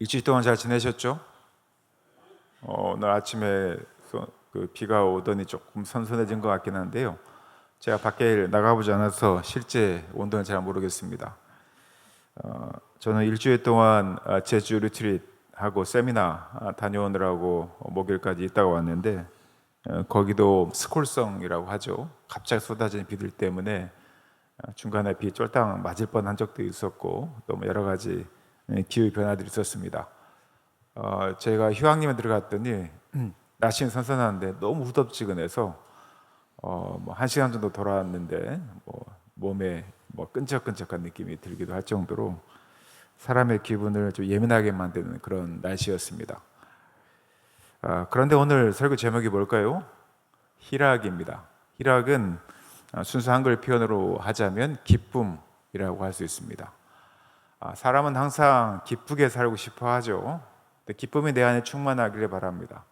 일주일 동안 잘 지내셨죠? 오늘 아침에 비가 오더니 조금 선선해진 것 같긴 한데요. 제가 밖에 나가보지 않아서 실제 온도는 잘 모르겠습니다. 저는 일주일 동안 제주 리트릿 하고 세미나 다녀오느라고 목요일까지 있다가 왔는데 거기도 스콜성이라고 하죠. 갑자기 쏟아진 비들 때문에 중간에 비 쫄딱 맞을 뻔한 적도 있었고 또 여러 가지 기후 변화들이 있었습니다. 제가 휴양림에 들어갔더니 날씨는 선선한데 너무 후덥지근해서 뭐 1시간 정도 돌아왔는데 몸에 끈적끈적한 느낌이 들기도 할 정도로 사람의 기분을 좀 예민하게 만드는 그런 날씨였습니다. 그런데 오늘 설교 제목이 뭘까요? 희락입니다. 희락은 순수 한글 표현으로 하자면 기쁨이라고 할 수 있습니다. 사람은 항상 기쁘게 살고 싶어 하죠. 기쁨이 내 안에 충만하기를 바랍니다.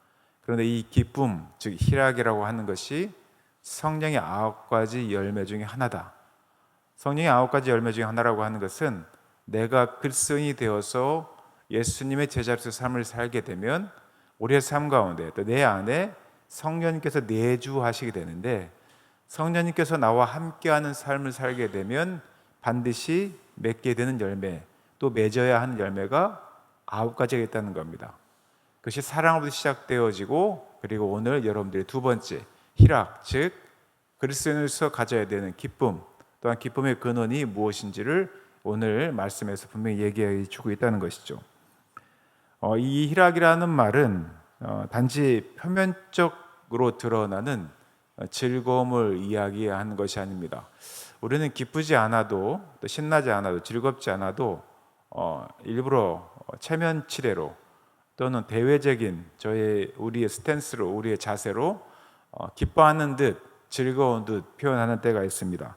그런데 이 기쁨, 즉 희락이라고 하는 것이 성령의 9가지 열매 중에 하나다. 성령의 9가지 열매 중에 하나라고 하는 것은 내가 그리스도인이 되어서 예수님의 제자로서 삶을 살게 되면 우리의 삶 가운데 또 내 안에 성령님께서 내주하시게 되는데, 성령님께서 나와 함께하는 삶을 살게 되면 반드시 맺게 되는 열매, 또 맺어야 하는 열매가 9가지가 있다는 겁니다. 그것이 사랑으로부터 시작되어지고, 그리고 오늘 여러분들의 두 번째 희락, 즉 그리스도인으로서 가져야 되는 기쁨, 또한 기쁨의 근원이 무엇인지를 오늘 말씀에서 분명히 얘기해 주고 있다는 것이죠. 이 희락이라는 말은 단지 표면적으로 드러나는 즐거움을 이야기하는 것이 아닙니다. 우리는 기쁘지 않아도, 또 신나지 않아도, 즐겁지 않아도 일부러 체면 치레로 또는 대외적인 우리의 스탠스로, 우리의 자세로 기뻐하는 듯 즐거운 듯 표현하는 때가 있습니다.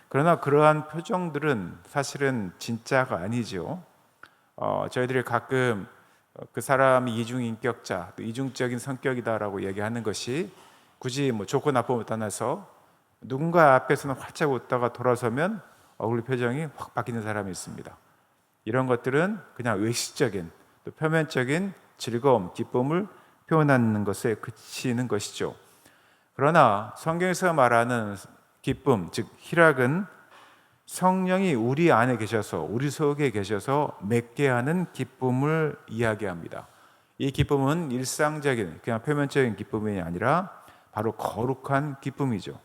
그러나 그러한 표정들은 사실은 진짜가 아니죠. 저희들이 가끔 그 사람이 이중인격자, 또 이중적인 성격이다라고 얘기하는 것이 굳이 좋고 나쁨을 떠나서 누군가 앞에서는 활짝 웃다가 돌아서면 얼굴 표정이 확 바뀌는 사람이 있습니다. 이런 것들은 그냥 외식적인, 또 표면적인 즐거움, 기쁨을 표현하는 것에 그치는 것이죠. 그러나 성경에서 말하는 기쁨, 즉 희락은 성령이 우리 안에 계셔서, 우리 속에 계셔서 맺게 하는 기쁨을 이야기합니다. 이 기쁨은 일상적인, 그냥 표면적인 기쁨이 아니라 바로 거룩한 기쁨이죠.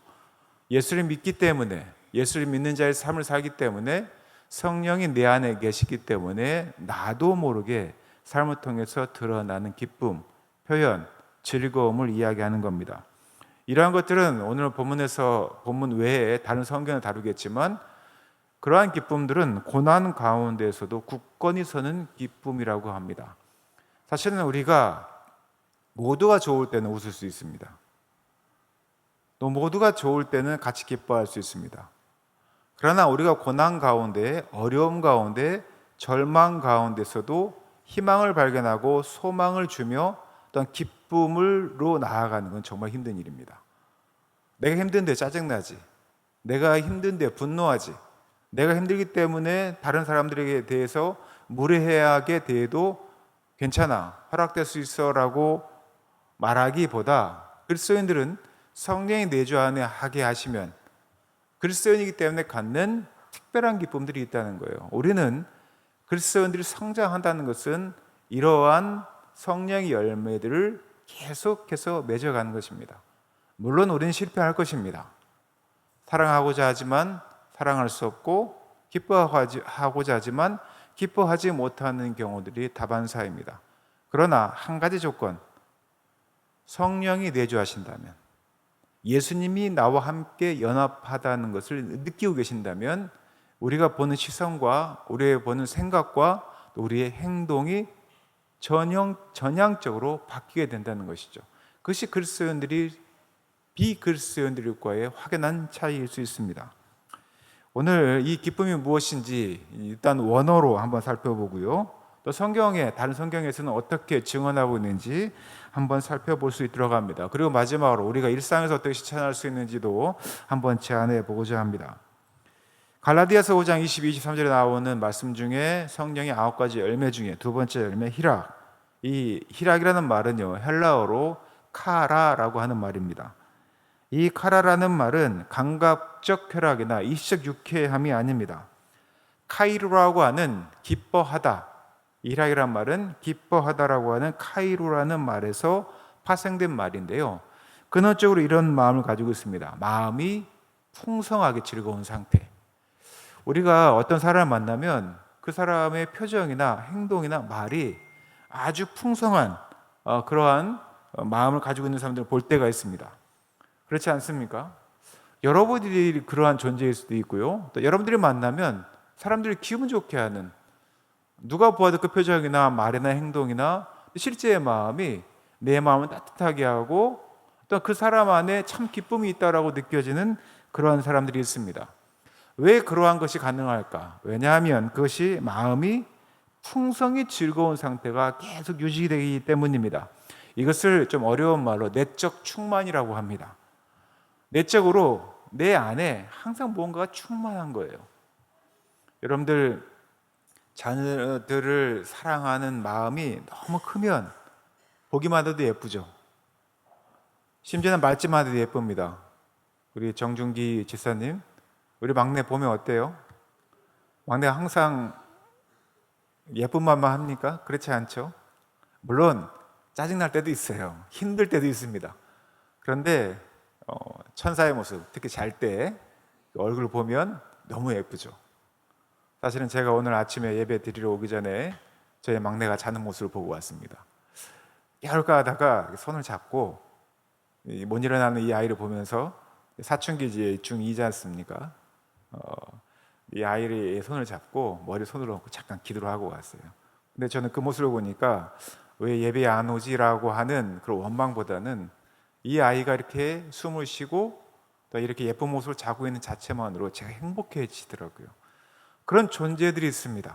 예수를 믿기 때문에, 예수를 믿는 자의 삶을 살기 때문에, 성령이 내 안에 계시기 때문에 나도 모르게 삶을 통해서 드러나는 기쁨, 표현, 즐거움을 이야기하는 겁니다. 이러한 것들은 오늘 본문 외에 다른 성경을 다루겠지만, 그러한 기쁨들은 고난 가운데에서도 굳건히 서는 기쁨이라고 합니다. 사실은 우리가 모두가 좋을 때는 웃을 수 있습니다. 또 모두가 좋을 때는 같이 기뻐할 수 있습니다. 그러나 우리가 고난 가운데, 어려움 가운데, 절망 가운데서도 희망을 발견하고 소망을 주며 또한 기쁨으로 나아가는 건 정말 힘든 일입니다. 내가 힘든데 짜증나지, 내가 힘든데 분노하지, 내가 힘들기 때문에 다른 사람들에게 대해서 무례하게 대해도 괜찮아, 허락될 수 있어 라고 말하기보다, 그리스도인들은 성령이 내주 안에 하게 하시면 그리스도인이기 때문에 갖는 특별한 기쁨들이 있다는 거예요. 우리는 그리스도인들이 성장한다는 것은 이러한 성령의 열매들을 계속해서 맺어가는 것입니다. 물론 우리는 실패할 것입니다. 사랑하고자 하지만 사랑할 수 없고, 기뻐하고자 하지만 기뻐하지 못하는 경우들이 다반사입니다. 그러나 한 가지 조건, 성령이 내주하신다면, 예수님이 나와 함께 연합하다는 것을 느끼고 계신다면, 우리가 보는 시선과 우리의 보는 생각과 우리의 행동이 전향적으로 바뀌게 된다는 것이죠. 그것이 그리스도인들이 비그리스도인들과의 확연한 차이일 수 있습니다. 오늘 이 기쁨이 무엇인지 일단 원어로 한번 살펴보고요, 또 다른 성경에서는 어떻게 증언하고 있는지 한번 살펴볼 수 있도록 합니다. 그리고 마지막으로 우리가 일상에서 어떻게 실천할 수 있는지도 한번 제안해 보고자 합니다. 갈라디아서 5장 22, 23절에 나오는 말씀 중에 성령의 9가지 열매 중에 두 번째 열매 희락. 이 희락이라는 말은요, 헬라어로 카라라고 하는 말입니다. 이 카라라는 말은 감각적 쾌락이나 일시적 유쾌함이 아닙니다. 카이루라고 하는 기뻐하다, 희락이란 말은 기뻐하다라고 하는 카이루라는 말에서 파생된 말인데요, 근원적으로 이런 마음을 가지고 있습니다. 마음이 풍성하게 즐거운 상태. 우리가 어떤 사람을 만나면 그 사람의 표정이나 행동이나 말이 아주 풍성한 그러한 마음을 가지고 있는 사람들을 볼 때가 있습니다. 그렇지 않습니까? 여러분들이 그러한 존재일 수도 있고요, 또 여러분들이 만나면 사람들이 기분 좋게 하는, 누가 보아도 그 표정이나 말이나 행동이나 실제의 마음이 내 마음을 따뜻하게 하고 또 그 사람 안에 참 기쁨이 있다라고 느껴지는 그러한 사람들이 있습니다. 왜 그러한 것이 가능할까? 왜냐하면 그것이 마음이 풍성히 즐거운 상태가 계속 유지되기 때문입니다. 이것을 좀 어려운 말로 내적 충만이라고 합니다. 내적으로 내 안에 항상 뭔가가 충만한 거예요. 여러분들 자녀들을 사랑하는 마음이 너무 크면 보기만 해도 예쁘죠. 심지어는 말짓만 해도 예쁩니다. 우리 정준기 집사님, 우리 막내 보면 어때요? 막내가 항상 예쁜 말만 합니까? 그렇지 않죠? 물론 짜증날 때도 있어요. 힘들 때도 있습니다. 그런데 천사의 모습, 특히 잘 때 얼굴을 보면 너무 예쁘죠. 사실은 제가 오늘 아침에 예배 드리러 오기 전에 저희 막내가 자는 모습을 보고 왔습니다. 깨울까 하다가 손을 잡고, 못 일어나는 이 아이를 보면서, 사춘기 중2지 않습니까? 이 아이의 손을 잡고 머리 손으로 얹고 잠깐 기도를 하고 왔어요. 근데 저는 그 모습을 보니까 왜 예배에 안 오지라고 하는 그런 원망보다는 이 아이가 이렇게 숨을 쉬고 또 이렇게 예쁜 모습을 자고 있는 자체만으로 제가 행복해지더라고요. 그런 존재들이 있습니다.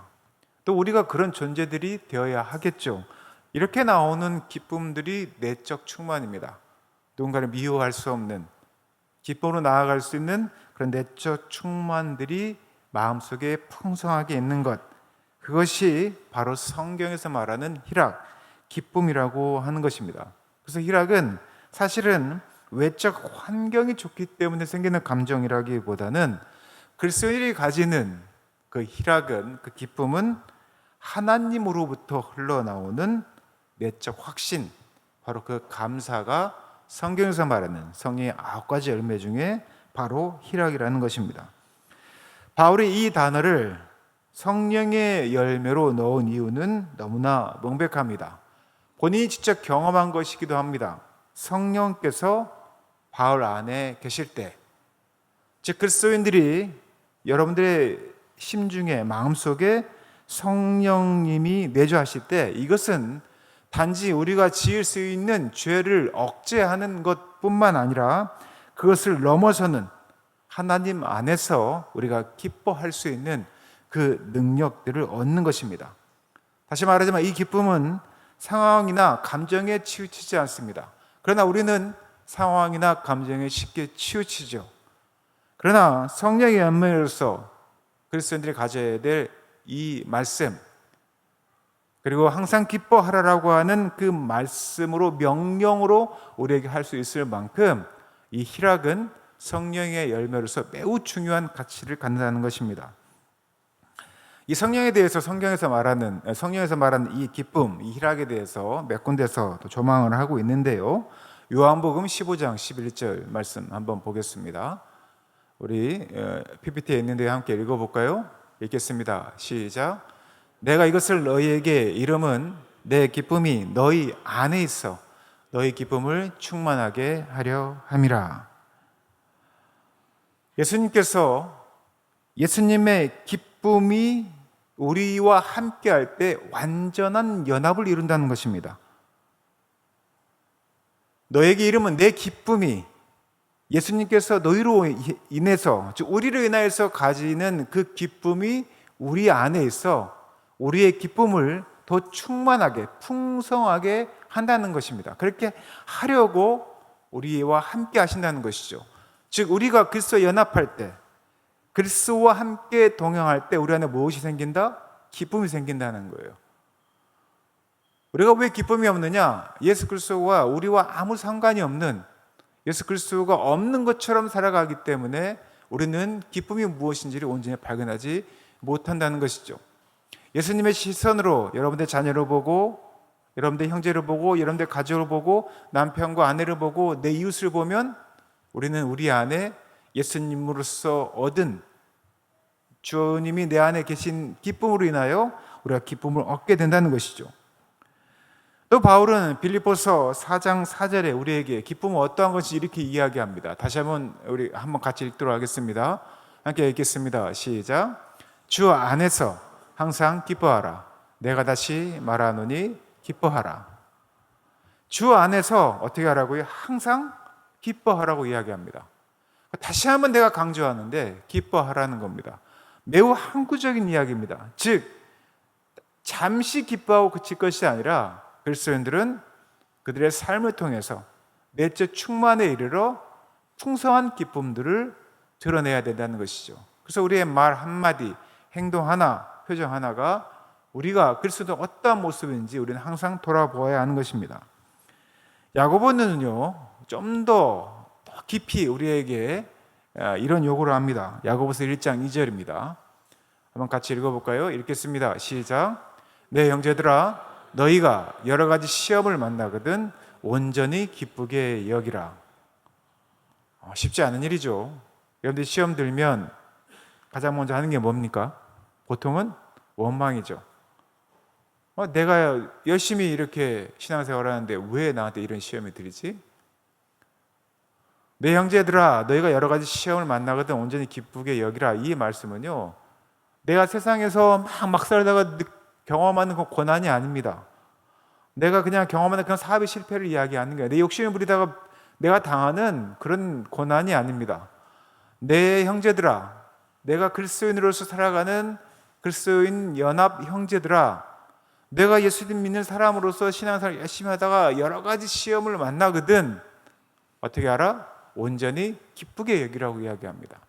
또 우리가 그런 존재들이 되어야 하겠죠. 이렇게 나오는 기쁨들이 내적 충만입니다. 누군가를 미워할 수 없는, 기쁨으로 나아갈 수 있는 그런 내적 충만들이 마음속에 풍성하게 있는 것, 그것이 바로 성경에서 말하는 희락, 기쁨이라고 하는 것입니다. 그래서 희락은 사실은 외적 환경이 좋기 때문에 생기는 감정이라기보다는 그리스도인이 가지는 그 희락은, 그 기쁨은 하나님으로부터 흘러나오는 내적 확신, 바로 그 감사가 성경에서 말하는 성령의 9가지 열매 중에 바로 희락이라는 것입니다. 바울이 이 단어를 성령의 열매로 넣은 이유는 너무나 명백합니다. 본인이 직접 경험한 것이기도 합니다. 성령께서 바울 안에 계실 때, 즉 그리스도인들이 여러분들의 심중에, 마음속에 성령님이 내주하실 때, 이것은 단지 우리가 지을 수 있는 죄를 억제하는 것뿐만 아니라 그것을 넘어서는 하나님 안에서 우리가 기뻐할 수 있는 그 능력들을 얻는 것입니다. 다시 말하자면 이 기쁨은 상황이나 감정에 치우치지 않습니다. 그러나 우리는 상황이나 감정에 쉽게 치우치죠. 그러나 성령의 열매로서 그리스도인들이 가져야 될 이 말씀, 그리고 항상 기뻐하라라고 하는 그 말씀으로, 명령으로 우리에게 할 수 있을 만큼 이 희락은 성령의 열매로서 매우 중요한 가치를 갖는다는 것입니다. 이 성령에 대해서 성경에서 말하는 이 기쁨, 이 희락에 대해서 몇 군데서 또 조망을 하고 있는데요. 요한복음 15장 11절 말씀 한번 보겠습니다. 우리 PPT에 있는데 함께 읽어볼까요? 읽겠습니다. 시작. 내가 이것을 너희에게 이름은 내 기쁨이 너희 안에 있어 너희 기쁨을 충만하게 하려 함이라. 예수님의 기쁨이 우리와 함께 할 때 완전한 연합을 이룬다는 것입니다. 너에게 이름은 내 기쁨이, 예수님께서 너희로 인해서, 즉 우리로 인하여서 가지는 그 기쁨이 우리 안에 있어 우리의 기쁨을 더 충만하게, 풍성하게 한다는 것입니다. 그렇게 하려고 우리와 함께 하신다는 것이죠. 즉 우리가 그리스도와 연합할 때 그리스도와 함께 동행할 때 우리 안에 무엇이 생긴다? 기쁨이 생긴다는 거예요. 우리가 왜 기쁨이 없느냐? 예수 그리스도와 우리와 아무 상관이 없는, 예수 그리스도가 없는 것처럼 살아가기 때문에 우리는 기쁨이 무엇인지를 온전히 발견하지 못한다는 것이죠. 예수님의 시선으로 여러분들 자녀를 보고, 여러분들 형제를 보고, 여러분들 가족을 보고, 남편과 아내를 보고, 내 이웃을 보면 우리는 우리 안에 예수님으로서 얻은, 주님이 내 안에 계신 기쁨으로 인하여 우리가 기쁨을 얻게 된다는 것이죠. 또 바울은 빌립보서 4장 4절에 우리에게 기쁨은 어떠한 것인지 이렇게 이야기합니다. 다시 한번 우리 한번 같이 읽도록 하겠습니다. 함께 읽겠습니다. 시작. 주 안에서 항상 기뻐하라. 내가 다시 말하노니 기뻐하라. 주 안에서 어떻게 하라고요? 항상 기뻐하라고 이야기합니다. 다시 한번 내가 강조하는데 기뻐하라는 겁니다. 매우 항구적인 이야기입니다. 즉 잠시 기뻐하고 그칠 것이 아니라 그리스도인들은 그들의 삶을 통해서 내적 충만에 이르러 풍성한 기쁨들을 드러내야 된다는 것이죠. 그래서 우리의 말 한마디, 행동 하나, 표정 하나가 우리가 그리스도 어떠한 모습인지 우리는 항상 돌아보아야 하는 것입니다. 야고보는요, 좀 더 깊이 우리에게 이런 요구를 합니다. 야고보서 1장 2절입니다. 한번 같이 읽어볼까요? 읽겠습니다. 시작. 내 형제들아, 너희가 여러 가지 시험을 만나거든 온전히 기쁘게 여기라. 쉽지 않은 일이죠. 여러분들 시험 들면 가장 먼저 하는 게 뭡니까? 보통은 원망이죠. 내가 열심히 이렇게 신앙생활을 하는데 왜 나한테 이런 시험이 들이지? 내 형제들아, 너희가 여러 가지 시험을 만나거든 온전히 기쁘게 여기라. 이 말씀은요, 내가 세상에서 막 살다가 경험하는 건 고난이 아닙니다. 내가 그냥 경험하는 그런 사업의 실패를 이야기하는 거예요. 내 욕심을 부리다가 내가 당하는 그런 고난이 아닙니다. 내 형제들아, 내가 그리스도인으로서 살아가는 그리스도인 연합 형제들아, 내가 예수님 믿는 사람으로서 신앙생활 열심히 하다가 여러 가지 시험을 만나거든 어떻게 알아? 온전히 기쁘게 여기라고 이야기합니다.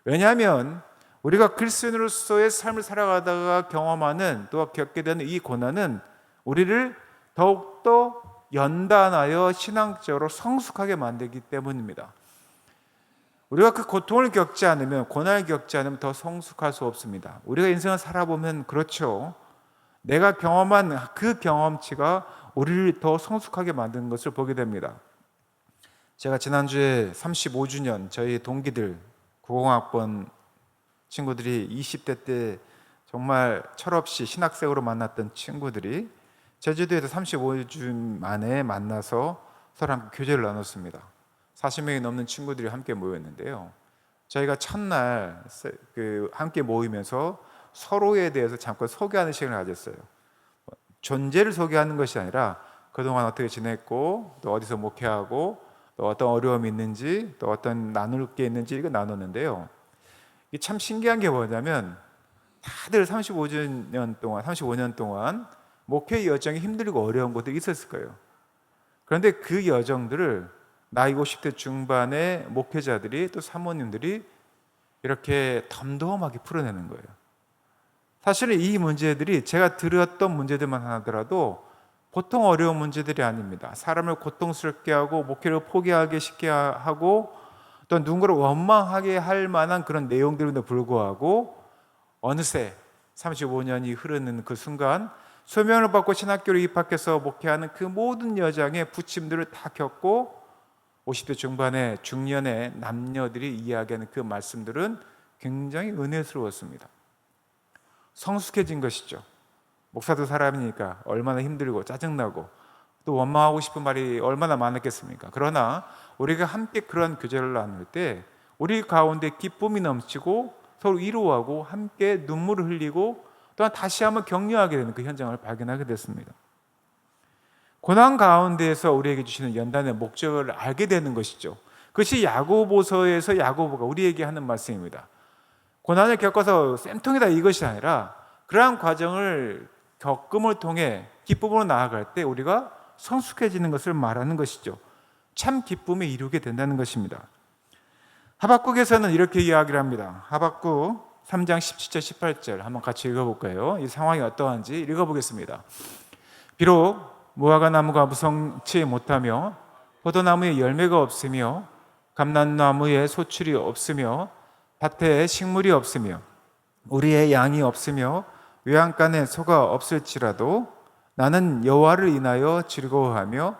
왜냐하면 우리가 그리스도인으로서의 삶을 살아가다가 경험하는 또 겪게 되는 이 고난은 우리를 더욱더 연단하여 신앙적으로 성숙하게 만들기 때문입니다. 우리가 그 고통을 겪지 않으면, 고난을 겪지 않으면 더 성숙할 수 없습니다. 우리가 인생을 살아보면 그렇죠. 내가 경험한 그 경험치가 우리를 더 성숙하게 만드는 것을 보게 됩니다. 제가 지난주에 35주년 저희 동기들 90학번 친구들이 20대 때 정말 철없이 신학생으로 만났던 친구들이 제주도에서 35주 만에 만나서 서로 함께 교제를 나눴습니다. 40명이 넘는 친구들이 함께 모였는데요. 저희가 첫날 함께 모이면서 서로에 대해서 잠깐 소개하는 시간을 가졌어요. 존재를 소개하는 것이 아니라 그동안 어떻게 지냈고 또 어디서 목회하고 또 어떤 어려움이 있는지 또 어떤 나눌 게 있는지 이거 나눴는데요. 이게 참 신기한 게 뭐냐면 다들 35년 동안 목회 여정이 힘들고 어려운 것들이 있었을 거예요. 그런데 그 여정들을 나이 50대 중반의 목회자들이 또 사모님들이 이렇게 덤덤하게 풀어내는 거예요. 사실은 이 문제들이 제가 들었던 문제들만 하더라도 보통 어려운 문제들이 아닙니다. 사람을 고통스럽게 하고 목회를 포기하게 쉽게 하고 또 누군가를 원망하게 할 만한 그런 내용들에도 불구하고 어느새 35년이 흐르는 그 순간 소명을 받고 신학교로 입학해서 목회하는 그 모든 여정의 부침들을 다 겪고 50대 중반의 중년의 남녀들이 이야기하는 그 말씀들은 굉장히 은혜스러웠습니다. 성숙해진 것이죠. 목사도 사람이니까 얼마나 힘들고 짜증나고 또 원망하고 싶은 말이 얼마나 많았겠습니까? 그러나 우리가 함께 그런 교제를 나눌 때 우리 가운데 기쁨이 넘치고 서로 위로하고 함께 눈물을 흘리고 또한 다시 한번 격려하게 되는 그 현장을 발견하게 됐습니다. 고난 가운데에서 우리에게 주시는 연단의 목적을 알게 되는 것이죠. 그것이 야고보서에서 야고보가 우리에게 하는 말씀입니다. 고난을 겪어서 쌤통이다 이것이 아니라 그러한 과정을 겪음을 통해 기쁨으로 나아갈 때 우리가 성숙해지는 것을 말하는 것이죠. 참 기쁨에 이루게 된다는 것입니다. 하박국에서는 이렇게 이야기를 합니다. 하박국 3장 17절 18절 한번 같이 읽어볼까요? 이 상황이 어떠한지 읽어보겠습니다. 비록 무화과 나무가 무성치 못하며 포도나무에 열매가 없으며 감람나무에 소출이 없으며 밭에 식물이 없으며 우리의 양이 없으며 외양간에 소가 없을지라도 나는 여호와를 인하여 즐거워하며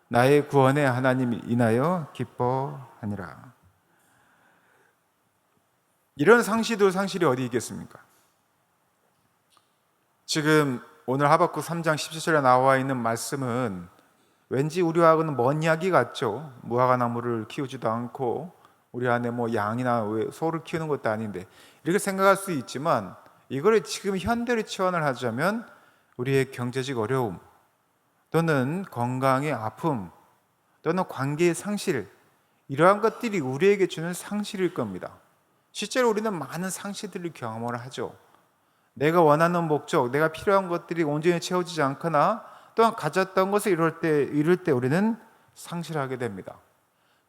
나의 구원의 하나님 인하여 기뻐하니라. 이런 상실이 어디 있겠습니까? 지금 오늘 하박국 3장 17절에 나와 있는 말씀은 왠지 우리하고는 먼 이야기 같죠. 무화과 나무를 키우지도 않고 우리 안에 양이나 소를 키우는 것도 아닌데 이렇게 생각할 수 있지만 이거를 지금 현대로 치환을 하자면 우리의 경제적 어려움 또는 건강의 아픔 또는 관계의 상실, 이러한 것들이 우리에게 주는 상실일 겁니다. 실제로 우리는 많은 상실들을 경험을 하죠. 내가 원하는 목적, 내가 필요한 것들이 온전히 채워지지 않거나 또한 가졌던 것을 이룰 때 우리는 상실하게 됩니다.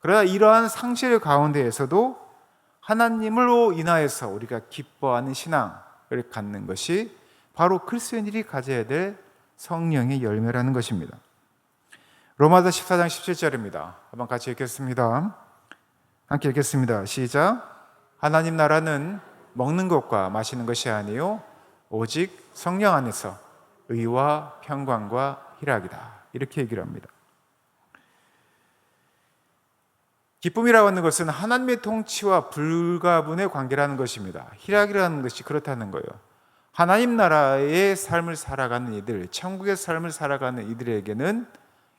그러나 이러한 상실 가운데에서도 하나님으로 인하여서 우리가 기뻐하는 신앙을 갖는 것이 바로 그리스도인들이 가져야 될 성령의 열매라는 것입니다. 로마서 14장 17절입니다. 한번 같이 읽겠습니다. 함께 읽겠습니다. 시작. 하나님 나라는 먹는 것과 마시는 것이 아니요 오직 성령 안에서 의와 평강과 희락이다. 이렇게 얘기를 합니다. 기쁨이라고 하는 것은 하나님의 통치와 불가분의 관계라는 것입니다. 희락이라는 것이 그렇다는 거예요. 하나님 나라의 삶을 살아가는 이들, 천국의 삶을 살아가는 이들에게는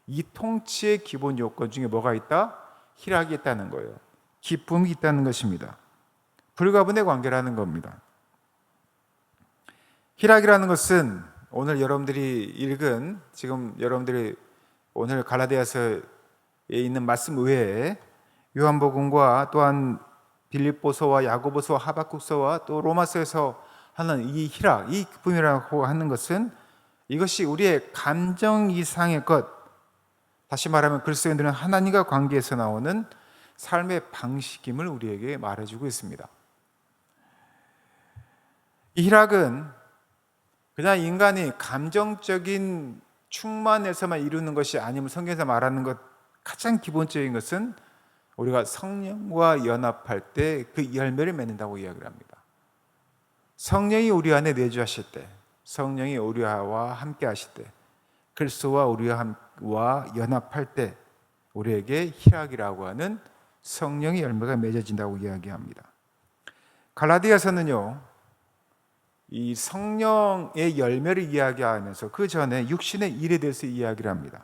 이 통치의 기본 요건 중에 뭐가 있다? 희락이 있다는 거예요. 기쁨이 있다는 것입니다. 불가분의 관계라는 겁니다. 희락이라는 것은 오늘 여러분들이 읽은, 지금 여러분들이 오늘 갈라디아서에 있는 말씀 외에 요한복음과 또한 빌립보서와 야고보서와 하박국서와 또 로마서에서 하는 이 희락, 이 기쁨이라고 하는 것은 이것이 우리의 감정 이상의 것, 다시 말하면 그리스도인들은 하나님과 관계에서 나오는 삶의 방식임을 우리에게 말해주고 있습니다. 이 희락은 그냥 인간이 감정적인 충만에서만 이루는 것이 아니면 성경에서 말하는 것 가장 기본적인 것은 우리가 성령과 연합할 때 그 열매를 맺는다고 이야기를 합니다. 성령이 우리 안에 내주하실 때, 성령이 우리와 함께 하실 때, 그리스도와 우리와 연합할 때 우리에게 희락이라고 하는 성령의 열매가 맺어진다고 이야기합니다. 갈라디아서는요, 이 성령의 열매를 이야기하면서 그 전에 육신의 일에 대해서 이야기를 합니다.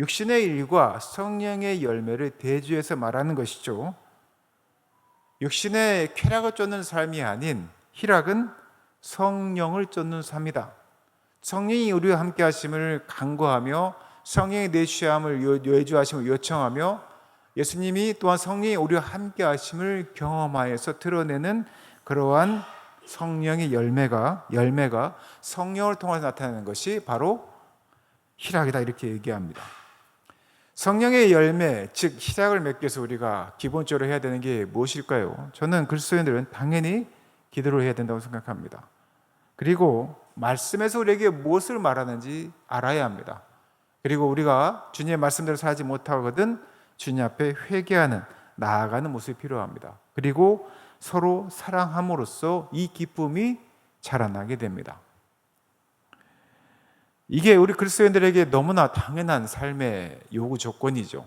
육신의 일과 성령의 열매를 대조해서 말하는 것이죠. 육신의 쾌락을 쫓는 삶이 아닌 희락은 성령을 쫓는 삶이다. 성령이 우리와 함께 하심을 간구하며 성령의 내주하심을 요청하며 예수님이 또한 성령이 우리와 함께 하심을 경험하여서 드러내는 그러한 성령의 열매가 성령을 통해서 나타나는 것이 바로 희락이다, 이렇게 얘기합니다. 성령의 열매, 즉 희락을 맺기 위해서 우리가 기본적으로 해야 되는 게 무엇일까요? 저는 그리스도인들은 당연히 기도를 해야 된다고 생각합니다. 그리고 말씀에서 우리에게 무엇을 말하는지 알아야 합니다. 그리고 우리가 주님의 말씀대로 살지 못하거든 주님 앞에 회개하는, 나아가는 모습이 필요합니다. 그리고 서로 사랑함으로써 이 기쁨이 자라나게 됩니다. 이게 우리 그리스도인들에게 너무나 당연한 삶의 요구 조건이죠.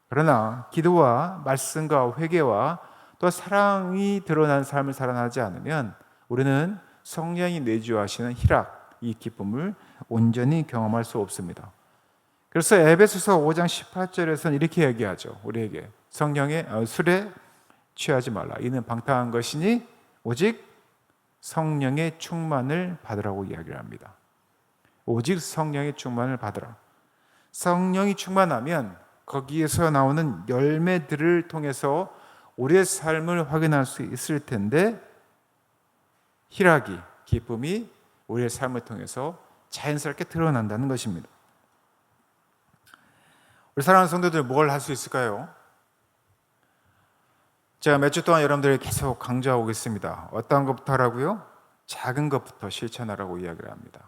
그러나 기도와 말씀과 회개와 또 사랑이 드러난 삶을 살아나지 않으면 우리는 성령이 내주하시는 희락, 이 기쁨을 온전히 경험할 수 없습니다. 그래서 에베소서 5장 18절에서는 이렇게 얘기하죠. 우리에게 성령의 술에 취하지 말라. 이는 방탕한 것이니 오직 성령의 충만을 받으라고 이야기를 합니다. 오직 성령의 충만을 받으라. 성령이 충만하면 거기에서 나오는 열매들을 통해서 우리의 삶을 확인할 수 있을 텐데 희락이, 기쁨이 우리의 삶을 통해서 자연스럽게 드러난다는 것입니다. 우리 사랑하는 성도들 뭘 할 수 있을까요? 제가 몇 주 동안 여러분들에게 계속 강조하고 있습니다. 어떤 것부터 하라고요? 작은 것부터 실천하라고 이야기를 합니다.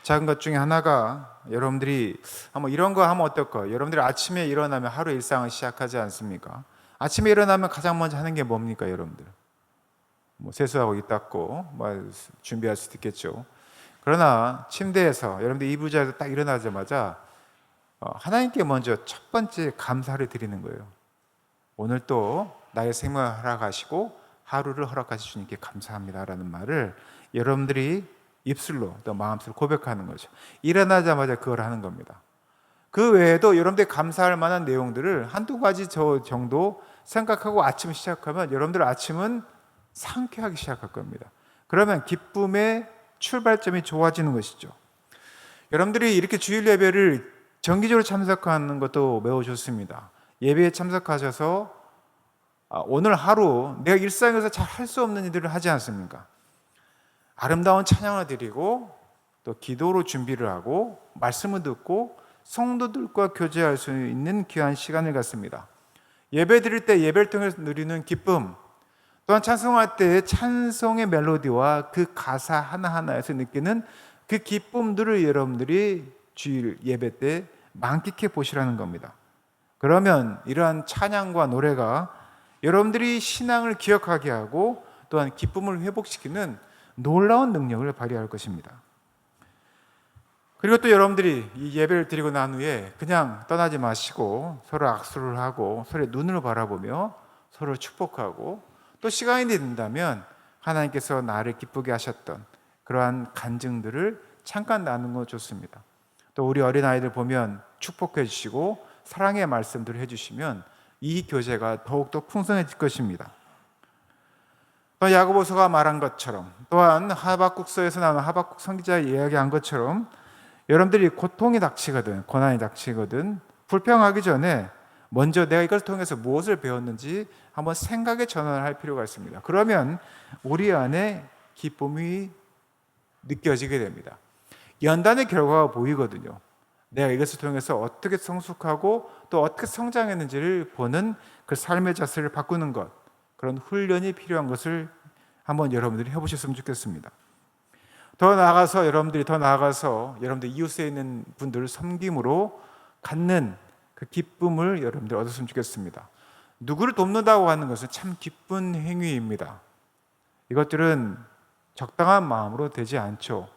작은 것 중에 하나가 여러분들이 한번 이런 거 하면 어떨까? 여러분들이 아침에 일어나면 하루 일상을 시작하지 않습니까? 아침에 일어나면 가장 먼저 하는 게 뭡니까, 여러분들? 뭐 세수하고 입 닦고 뭐 준비할 수도 있겠죠. 그러나 침대에서 여러분들 이부자에서 딱 일어나자마자 하나님께 먼저 첫 번째 감사를 드리는 거예요. 오늘 또 나의 생명을 허락하시고 하루를 허락하신 주님께 감사합니다라는 말을 여러분들이 입술로 또 마음속으로 고백하는 거죠. 일어나자마자 그걸 하는 겁니다. 그 외에도 여러분들이 감사할 만한 내용들을 한두 가지 정도 생각하고 아침 시작하면 여러분들 아침은 상쾌하게 시작할 겁니다. 그러면 기쁨의 출발점이 좋아지는 것이죠. 여러분들이 이렇게 주일 예배를 정기적으로 참석하는 것도 매우 좋습니다. 예배에 참석하셔서 오늘 하루 내가 일상에서 잘 할 수 없는 일들을 하지 않습니까? 아름다운 찬양을 드리고 또 기도로 준비를 하고 말씀을 듣고 성도들과 교제할 수 있는 귀한 시간을 갖습니다. 예배 드릴 때 예배를 통해서 누리는 기쁨, 또한 찬송할 때의 찬송의 멜로디와 그 가사 하나하나에서 느끼는 그 기쁨들을 여러분들이 주일 예배 때 만끽해 보시라는 겁니다. 그러면 이러한 찬양과 노래가 여러분들이 신앙을 기억하게 하고 또한 기쁨을 회복시키는 놀라운 능력을 발휘할 것입니다. 그리고 또 여러분들이 이 예배를 드리고 난 후에 그냥 떠나지 마시고 서로 악수를 하고 서로의 눈을 바라보며 서로 축복하고 또 시간이 된다면 하나님께서 나를 기쁘게 하셨던 그러한 간증들을 잠깐 나누는 거 좋습니다. 또 우리 어린아이들 보면 축복해 주시고 사랑의 말씀들을 해주시면 이 교제가 더욱더 풍성해질 것입니다. 또 야고보서가 말한 것처럼 또한 하박국서에서 나오는 하박국 선지자가 이야기한 것처럼 여러분들이 고통이 닥치거든 고난이 닥치거든 불평하기 전에 먼저 내가 이걸 통해서 무엇을 배웠는지 한번 생각의 전환을 할 필요가 있습니다. 그러면 우리 안에 기쁨이 느껴지게 됩니다. 연단의 결과가 보이거든요. 내가 이것을 통해서 어떻게 성숙하고 또 어떻게 성장했는지를 보는 그 삶의 자세를 바꾸는 것, 그런 훈련이 필요한 것을 한번 여러분들이 해보셨으면 좋겠습니다. 더 나아가서 여러분들 이웃에 있는 분들을 섬김으로 갖는 그 기쁨을 여러분들 얻었으면 좋겠습니다. 누구를 돕는다고 하는 것은 참 기쁜 행위입니다. 이것들은 적당한 마음으로 되지 않죠.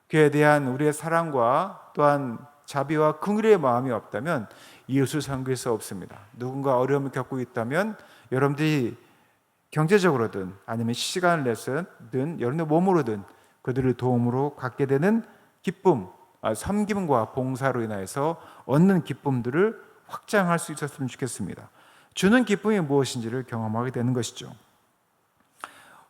그에 대한 우리의 사랑과 또한 자비와 긍휼의 마음이 없다면 이웃을 섬길 수 없습니다. 누군가 어려움을 겪고 있다면 여러분들이 경제적으로든 아니면 시간을 내서든 여러분의 몸으로든 그들을 도움으로 갖게 되는 기쁨, 섬김과 봉사로 인해서 얻는 기쁨들을 확장할 수 있었으면 좋겠습니다. 주는 기쁨이 무엇인지를 경험하게 되는 것이죠.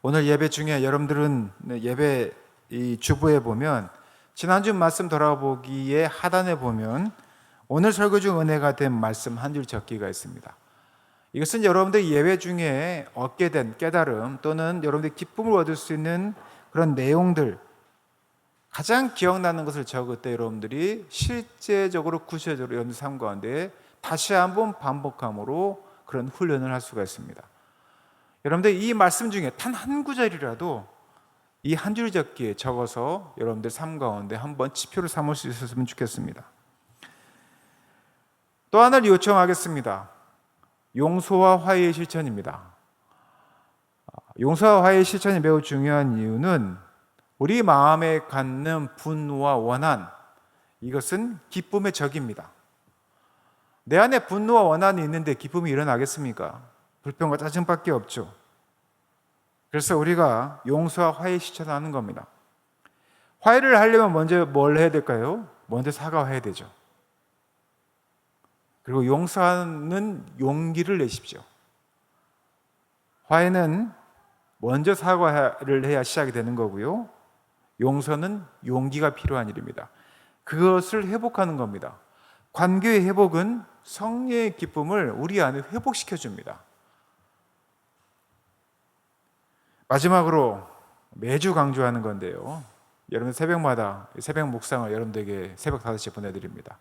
오늘 예배 중에 여러분들은 예배 이 주보에 보면 지난주 말씀 돌아보기에 하단에 보면 오늘 설교 중 은혜가 된 말씀 한 줄 적기가 있습니다. 이것은 여러분들 예배 중에 얻게 된 깨달음 또는 여러분들 기쁨을 얻을 수 있는 그런 내용들, 가장 기억나는 것을 적을 때 여러분들이 실제적으로 구체적으로 여러분들 삶 가운데 다시 한번 반복함으로 그런 훈련을 할 수가 있습니다. 여러분들 이 말씀 중에 단 한 구절이라도 이 한 줄 적기에 적어서 여러분들 삶 가운데 한번 지표를 삼을 수 있었으면 좋겠습니다. 또 하나를 요청하겠습니다. 용서와 화해의 실천입니다. 용서와 화해의 실천이 매우 중요한 이유는 우리 마음에 갖는 분노와 원한, 이것은 기쁨의 적입니다. 내 안에 분노와 원한이 있는데 기쁨이 일어나겠습니까? 불평과 짜증밖에 없죠. 그래서 우리가 용서와 화해 실천하는 겁니다. 화해를 하려면 먼저 뭘 해야 될까요? 먼저 사과해야 되죠. 그리고 용서하는 용기를 내십시오. 화해는 먼저 사과를 해야 시작이 되는 거고요. 용서는 용기가 필요한 일입니다. 그것을 회복하는 겁니다. 관계의 회복은 성령의 기쁨을 우리 안에 회복시켜 줍니다. 마지막으로 매주 강조하는 건데요. 여러분 새벽마다 새벽 묵상을 여러분들에게 새벽 5시에 보내드립니다.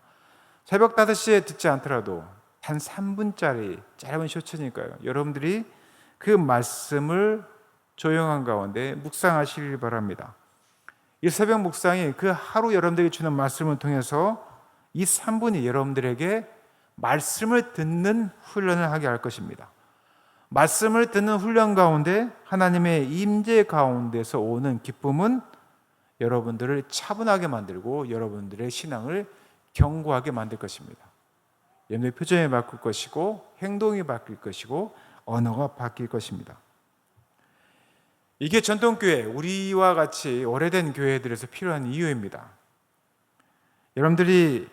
새벽 5시에 듣지 않더라도 단 3분짜리 짧은 쇼츠니까요. 여러분들이 그 말씀을 조용한 가운데 묵상하시길 바랍니다. 이 새벽 묵상이 그 하루 여러분들에게 주는 말씀을 통해서 이 3분이 여러분들에게 말씀을 듣는 훈련을 하게 할 것입니다. 말씀을 듣는 훈련 가운데 하나님의 임재 가운데서 오는 기쁨은 여러분들을 차분하게 만들고 여러분들의 신앙을 견고하게 만들 것입니다. 여러분의 표정이 바뀔 것이고 행동이 바뀔 것이고 언어가 바뀔 것입니다. 이게 전통교회, 우리와 같이 오래된 교회들에서 필요한 이유입니다. 여러분들이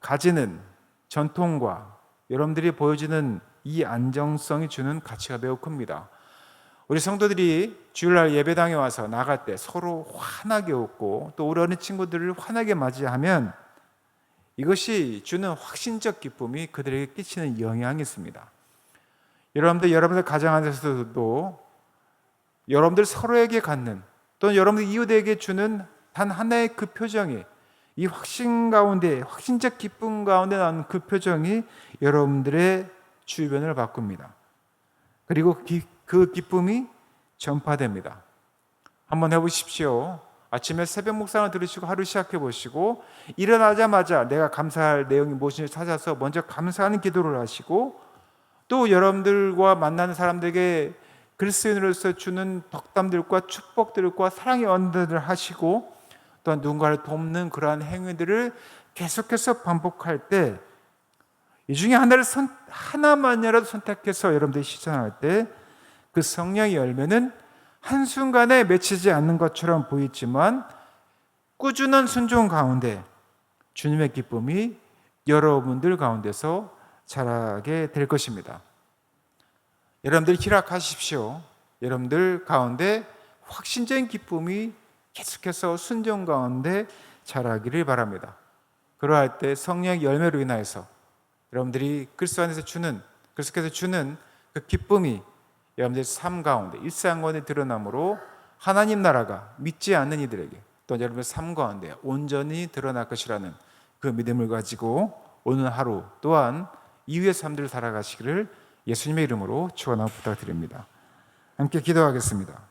가지는 전통과 여러분들이 보여주는 이 안정성이 주는 가치가 매우 큽니다. 우리 성도들이 주일날 예배당에 와서 나갈 때 서로 환하게 웃고 또 우리 어린 친구들을 환하게 맞이하면 이것이 주는 확신적 기쁨이 그들에게 끼치는 영향이 있습니다. 여러분들 가정 안에서도 여러분들 서로에게 갖는 또는 여러분들 이웃에게 주는 단 하나의 그 표정이 이 확신 가운데 확신적 기쁨 가운데 나는 그 표정이 여러분들의 주변을 바꿉니다. 그리고 그 기쁨이 전파됩니다. 한번 해보십시오. 아침에 새벽 묵상을 들으시고 하루 시작해 보시고 일어나자마자 내가 감사할 내용이 무엇인지 찾아서 먼저 감사하는 기도를 하시고 또 여러분들과 만나는 사람들에게 그리스도인으로서 주는 덕담들과 축복들과 사랑의 언어들을 하시고 또한 누군가를 돕는 그러한 행위들을 계속해서 반복할 때 이 중에 하나만이라도 선택해서 여러분들이 실천할 때 그 성령의 열매는 한순간에 맺히지 않는 것처럼 보이지만 꾸준한 순종 가운데 주님의 기쁨이 여러분들 가운데서 자라게 될 것입니다. 여러분들 희락하십시오. 여러분들 가운데 확신적인 기쁨이 계속해서 순종 가운데 자라기를 바랍니다. 그러할 때 성령의 열매로 인하여서 여러분들이 그리스도 안에서 그리스도께서 주는 그 기쁨이 여러분들의 삶 가운데 일상 가운데 드러남으로 하나님 나라가 믿지 않는 이들에게 또 여러분의 삶 가운데 온전히 드러날 것이라는 그 믿음을 가지고 오늘 하루 또한 이후의 삶들을 살아가시기를 예수님의 이름으로 축원하고 부탁드립니다. 함께 기도하겠습니다.